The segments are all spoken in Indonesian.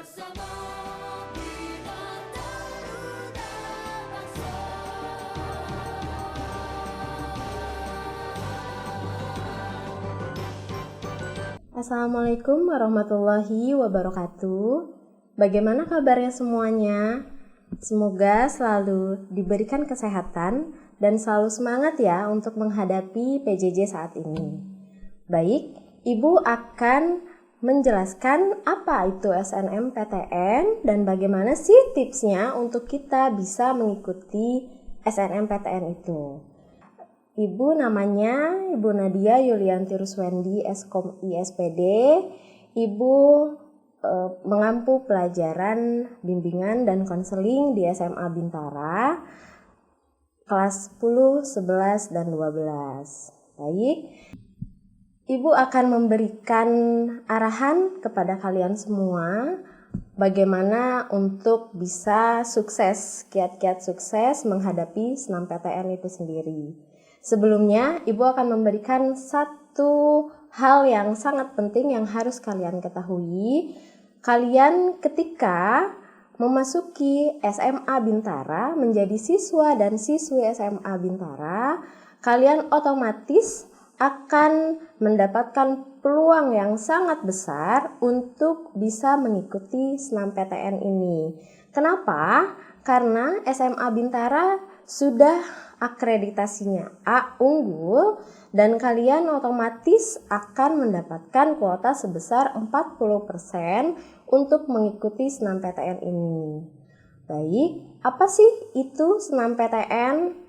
bersama Bina Taruna Bangsa. Assalamualaikum warahmatullahi wabarakatuh. Bagaimana kabarnya semuanya? Semoga selalu diberikan kesehatan dan selalu semangat ya untuk menghadapi PJJ saat ini. Baik, Ibu akan menjelaskan apa itu SNMPTN dan bagaimana sih tipsnya untuk kita bisa mengikuti SNMPTN itu. Ibu namanya Ibu Nadia Yulianti Ruswendi Eskom ISPD. Ibu mengampu pelajaran bimbingan dan konseling di SMA Bintara kelas 10, 11, dan 12. Baik, Ibu akan memberikan arahan kepada kalian semua bagaimana untuk bisa sukses, kiat-kiat sukses menghadapi SNMPTN itu sendiri. Sebelumnya, Ibu akan memberikan satu hal yang sangat penting yang harus kalian ketahui. Kalian ketika memasuki SMA Bintara, menjadi siswa dan siswi SMA Bintara, kalian otomatis akan mendapatkan peluang yang sangat besar untuk bisa mengikuti SNMPTN ini. Kenapa? Karena SMA Bintara sudah akreditasinya A unggul dan kalian otomatis akan mendapatkan kuota sebesar 40% untuk mengikuti SNMPTN ini. Baik, apa sih itu SNMPTN?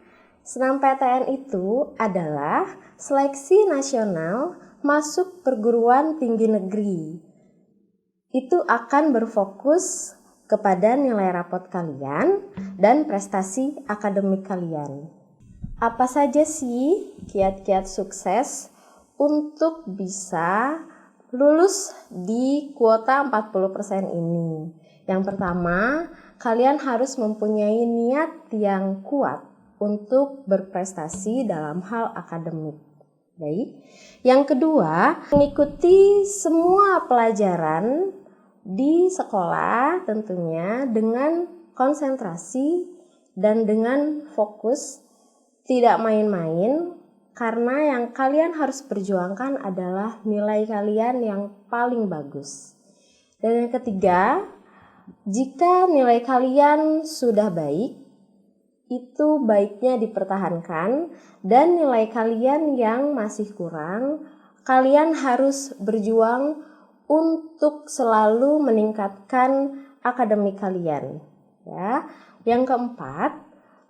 SNMPTN itu adalah seleksi nasional masuk perguruan tinggi negeri. Itu akan berfokus kepada nilai rapot kalian dan prestasi akademik kalian. Apa saja sih kiat-kiat sukses untuk bisa lulus di kuota 40% ini? Yang pertama, kalian harus mempunyai niat yang kuat untuk berprestasi dalam hal akademik. Baik. Yang kedua, mengikuti semua pelajaran di sekolah tentunya dengan konsentrasi dan dengan fokus, tidak main-main, karena yang kalian harus perjuangkan adalah nilai kalian yang paling bagus. Dan yang ketiga, jika nilai kalian sudah baik, itu baiknya dipertahankan, dan nilai kalian yang masih kurang, kalian harus berjuang untuk selalu meningkatkan akademik kalian. Ya. Yang keempat,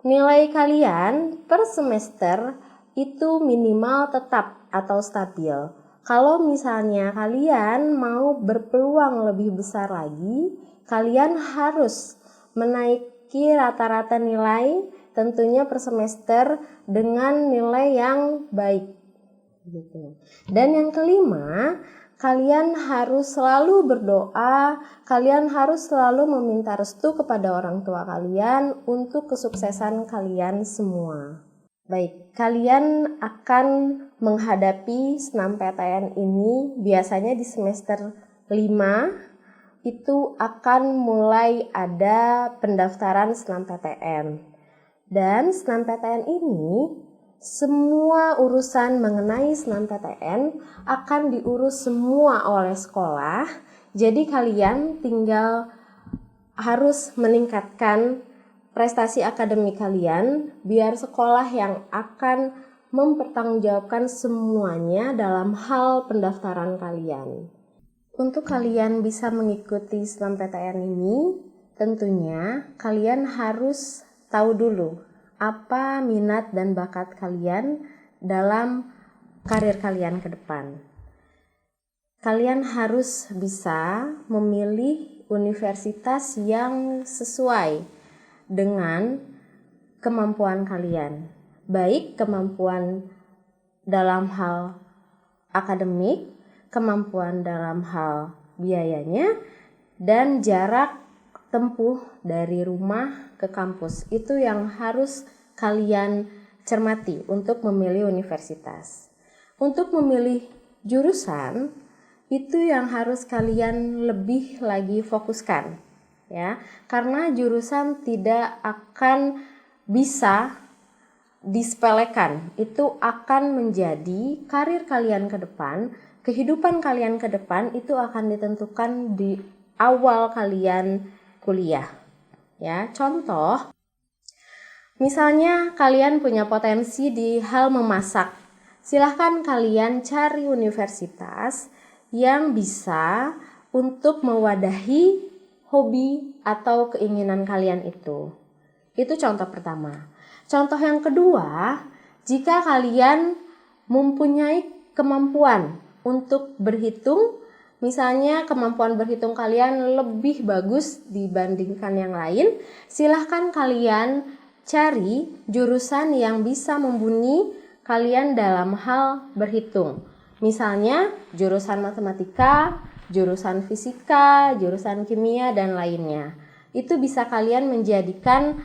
nilai kalian per semester itu minimal tetap atau stabil. Kalau misalnya kalian mau berpeluang lebih besar lagi, kalian harus menaiki rata-rata nilai tentunya per semester dengan nilai yang baik. Gitu. Dan yang kelima, kalian harus selalu berdoa, kalian harus selalu meminta restu kepada orang tua kalian untuk kesuksesan kalian semua. Baik, kalian akan menghadapi SNMPTN ini biasanya di semester 5 itu akan mulai ada pendaftaran SNMPTN. Dan SNMPTN ini semua urusan mengenai SNMPTN akan diurus semua oleh sekolah. Jadi kalian tinggal harus meningkatkan prestasi akademik kalian biar sekolah yang akan mempertanggungjawabkan semuanya dalam hal pendaftaran kalian. Untuk kalian bisa mengikuti SNMPTN ini, tentunya kalian harus tahu dulu apa minat dan bakat kalian dalam karir kalian ke depan. Kalian harus bisa memilih universitas yang sesuai dengan kemampuan kalian. Baik kemampuan dalam hal akademik, kemampuan dalam hal biayanya, dan jarak tempuh dari rumah ke kampus. Itu yang harus kalian cermati untuk memilih universitas. Untuk memilih jurusan, itu yang harus kalian lebih lagi fokuskan ya, karena jurusan tidak akan bisa disepelekan. Itu akan menjadi karir kalian ke depan, kehidupan kalian ke depan itu akan ditentukan di awal kalian kuliah ya. Contoh, misalnya kalian punya potensi di hal memasak, silahkan kalian cari universitas yang bisa untuk mewadahi hobi atau keinginan kalian itu. Itu contoh pertama. Contoh yang kedua, jika kalian mempunyai kemampuan untuk berhitung, misalnya kemampuan berhitung kalian lebih bagus dibandingkan yang lain, silahkan kalian cari jurusan yang bisa mumpuni kalian dalam hal berhitung. Misalnya jurusan matematika, jurusan fisika, jurusan kimia, dan lainnya. Itu bisa kalian menjadikan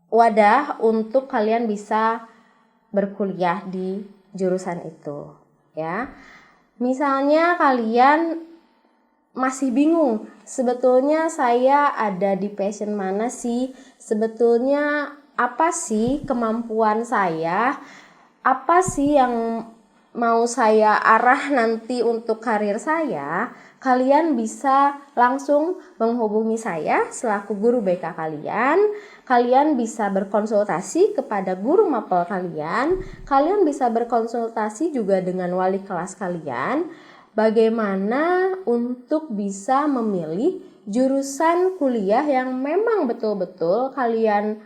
wadah untuk kalian bisa berkuliah di jurusan itu ya. Misalnya kalian masih bingung, sebetulnya saya ada di passion mana sih? Sebetulnya apa sih kemampuan saya? Apa sih yang mau saya arah nanti untuk karir saya? Kalian bisa langsung menghubungi saya selaku guru BK kalian. Kalian bisa berkonsultasi kepada guru mapel kalian. Kalian bisa berkonsultasi juga dengan wali kelas kalian. Bagaimana untuk bisa memilih jurusan kuliah yang memang betul-betul kalian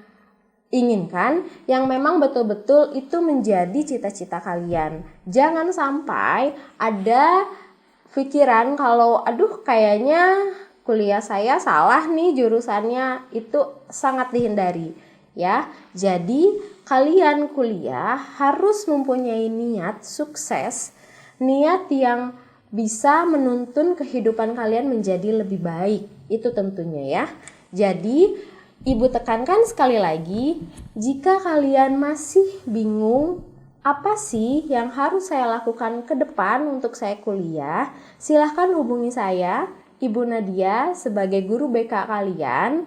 inginkan, yang memang betul-betul itu menjadi cita-cita kalian. Jangan sampai ada pikiran kalau aduh kayaknya kuliah saya salah nih jurusannya, itu sangat dihindari ya. Jadi kalian kuliah harus mempunyai niat sukses, niat yang bisa menuntun kehidupan kalian menjadi lebih baik, itu tentunya ya. Jadi ibu tekankan sekali lagi, jika kalian masih bingung apa sih yang harus saya lakukan ke depan untuk saya kuliah, silahkan hubungi saya, Ibu Nadia, sebagai guru BK kalian,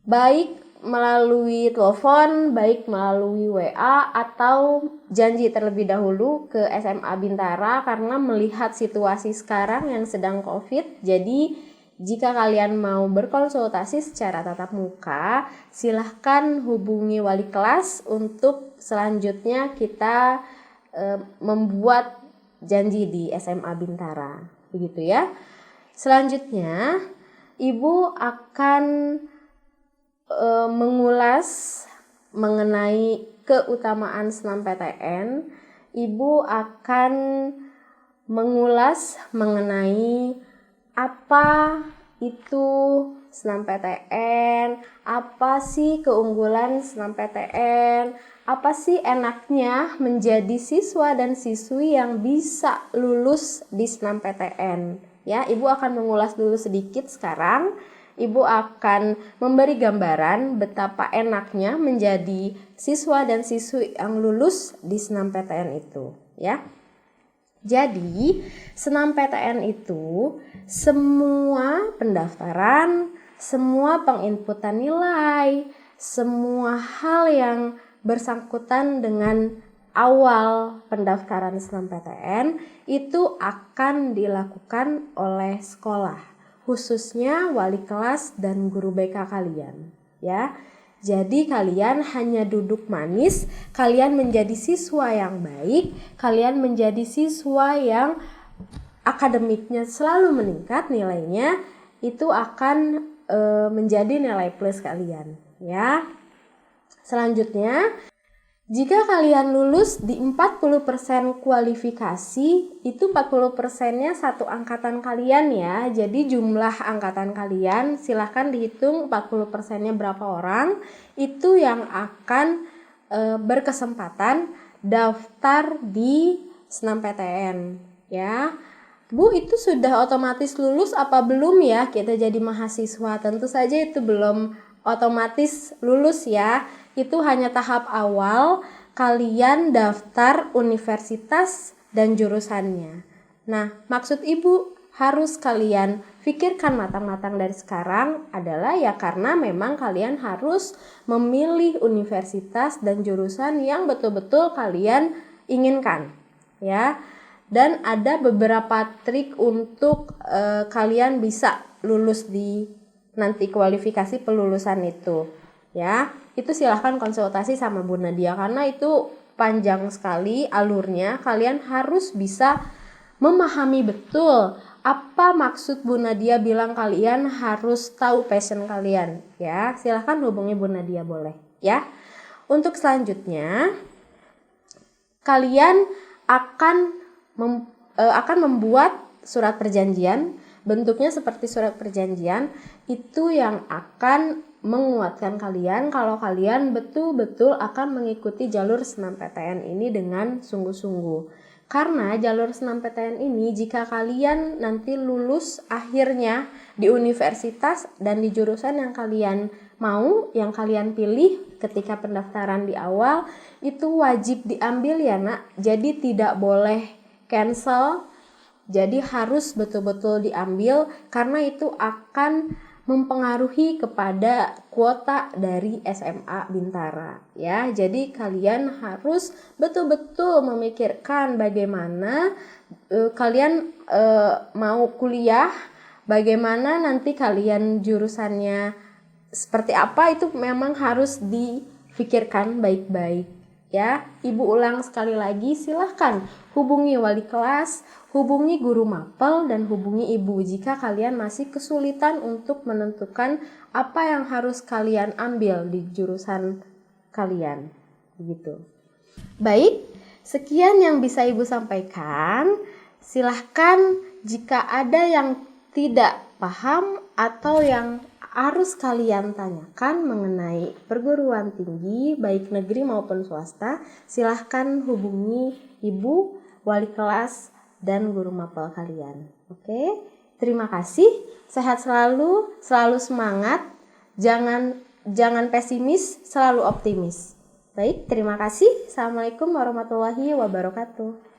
baik melalui telepon, baik melalui WA, atau janji terlebih dahulu ke SMA Bintara, karena melihat situasi sekarang yang sedang COVID. Jadi jika kalian mau berkonsultasi secara tatap muka, silahkan hubungi wali kelas untuk selanjutnya kita membuat janji di SMA Bintara. Begitu ya. Selanjutnya, Ibu akan mengulas mengenai keutamaan SNMPTN. Ibu akan mengulas mengenai apa itu SNMPTN, apa sih keunggulan SNMPTN, apa sih enaknya menjadi siswa dan siswi yang bisa lulus di SNMPTN. Ya, Ibu akan mengulas dulu sedikit sekarang. Ibu akan memberi gambaran betapa enaknya menjadi siswa dan siswi yang lulus di SNMPTN itu, ya. Jadi, SNMPTN itu semua pendaftaran, semua penginputan nilai, semua hal yang bersangkutan dengan awal pendaftaran SNMPTN itu akan dilakukan oleh sekolah, khususnya wali kelas dan guru BK kalian, ya. Jadi kalian hanya duduk manis, kalian menjadi siswa yang baik, kalian menjadi siswa yang akademiknya selalu meningkat nilainya, itu akan menjadi nilai plus kalian, ya. Selanjutnya, jika kalian lulus di 40% kualifikasi, itu 40%-nya satu angkatan kalian ya. Jadi jumlah angkatan kalian silahkan dihitung 40%-nya berapa orang, itu yang akan berkesempatan daftar di SNMPTN ya. Bu, itu sudah otomatis lulus apa belum ya kita jadi mahasiswa? Tentu saja itu belum otomatis lulus ya. Itu hanya tahap awal kalian daftar universitas dan jurusannya. Nah, maksud Ibu harus kalian pikirkan matang-matang dari sekarang adalah ya karena memang kalian harus memilih universitas dan jurusan yang betul-betul kalian inginkan, ya. Dan ada beberapa trik untuk kalian bisa lulus di nanti kualifikasi pelulusan itu, ya. Itu silahkan konsultasi sama Bu Nadia karena itu panjang sekali alurnya. Kalian harus bisa memahami betul apa maksud Bu Nadia bilang kalian harus tahu passion kalian, ya. Silahkan hubungi Bu Nadia boleh, ya. Untuk selanjutnya kalian akan membuat surat perjanjian. Bentuknya seperti surat perjanjian itu yang akan menguatkan kalian kalau kalian betul-betul akan mengikuti jalur SNMPTN ini dengan sungguh-sungguh. Karena jalur SNMPTN ini jika kalian nanti lulus akhirnya di universitas dan di jurusan yang kalian mau, yang kalian pilih ketika pendaftaran di awal, itu wajib diambil ya nak. Jadi tidak boleh cancel. Jadi harus betul-betul diambil karena itu akan mempengaruhi kepada kuota dari SMA Bintara, ya. Jadi kalian harus betul-betul memikirkan bagaimana kalian mau kuliah, bagaimana nanti kalian jurusannya seperti apa, itu memang harus dipikirkan baik-baik, ya. Ibu ulang sekali lagi, silahkan hubungi wali kelas, hubungi guru mapel, dan hubungi ibu jika kalian masih kesulitan untuk menentukan apa yang harus kalian ambil di jurusan kalian. Begitu. Baik, sekian yang bisa ibu sampaikan. Silahkan jika ada yang tidak paham atau yang harus kalian tanyakan mengenai perguruan tinggi baik negeri maupun swasta, silahkan hubungi ibu, wali kelas, dan guru mapel kalian. Oke, terima kasih. Sehat selalu, selalu semangat. Jangan pesimis, selalu optimis. Baik, terima kasih. Assalamualaikum warahmatullahi wabarakatuh.